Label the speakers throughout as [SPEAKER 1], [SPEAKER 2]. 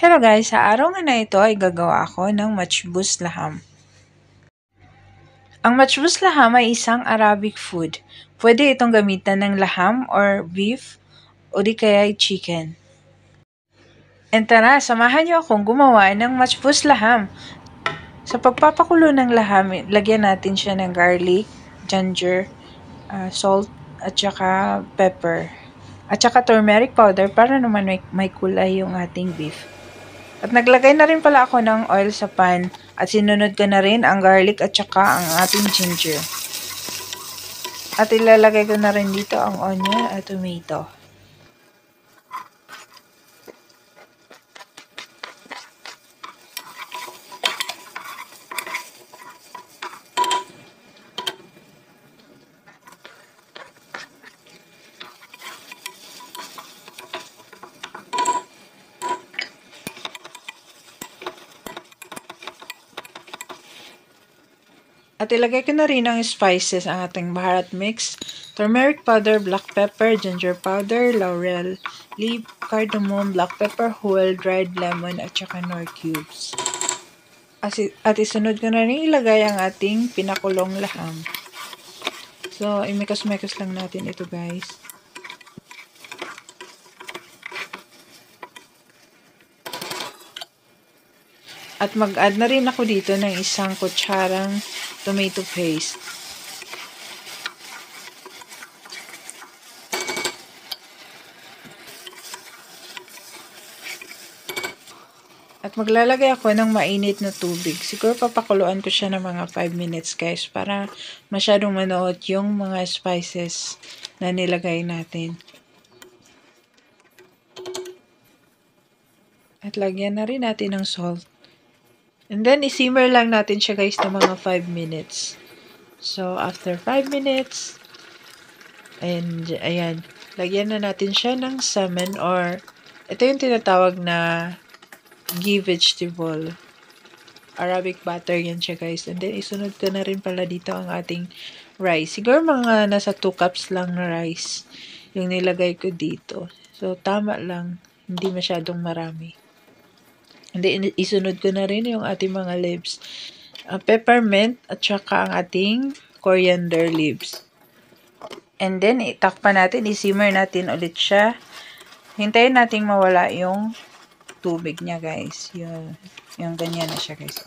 [SPEAKER 1] Hello guys, sa araw nga na ito ay gagawa ako ng matchbus laham. Ang matchbus laham ay isang Arabic food. Pwede itong gamitan ng laham or beef o di kaya ay chicken. And tara, samahan niyo akong gumawa ng matchbus laham. Sa pagpapakulo ng laham, lagyan natin siya ng garlic, ginger, salt, at saka pepper. At saka turmeric powder para naman may kulay yung ating beef. At naglagay na rin pala ako ng oil sa pan at sinunod ko na rin ang garlic at saka ang ating ginger. At ilalagay ko na rin dito ang onion at tomato. At ilagay ko na rin ang spices, ang ating baharat mix, turmeric powder, black pepper, ginger powder, laurel leaf, cardamom, black pepper whole, dried lemon, at saka nor cubes. At isunod ko na rin ilagay ang ating pinakulong laham. So, imekos-mekos lang natin ito guys. At mag-add na rin ako dito ng isang kutsarang tomato paste. At maglalagay ako ng mainit na tubig. Siguro papakuluan ko siya ng mga 5 minutes guys para masyadong manuot yung mga spices na nilagay natin. At lagyan na rin natin ng salt. And then, isimmer lang natin siya guys na mga 5 minutes. So, after 5 minutes, and ayan, lagyan na natin siya ng salmon or ito yung tinatawag na ghee vegetable. Arabic butter yan siya guys. And then, isunod ko na rin pala dito ang ating rice. Siguro mga nasa 2 cups lang na rice yung nilagay ko dito. So, tama lang. Hindi masyadong marami. And then, isunod ko na rin yung ating mga leaves. Peppermint at saka ang ating coriander leaves. And then, itakpan natin, isimmer natin ulit siya. Hintayin natin mawala yung tubig niya, guys. Yung ganyan na siya, guys.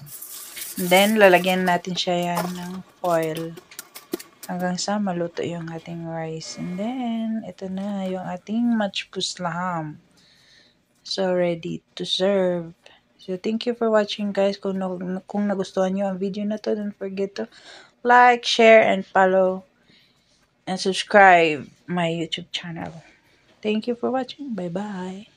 [SPEAKER 1] And then, lalagyan natin siya yan ng oil. Hanggang sa maluto yung ating rice. And then, ito na yung ating matchbus laham. So, ready to serve. So, thank you for watching guys. Kung nagustuhan nyo ang video na to, don't forget to like, share, and follow, and subscribe my YouTube channel. Thank you for watching. Bye-bye.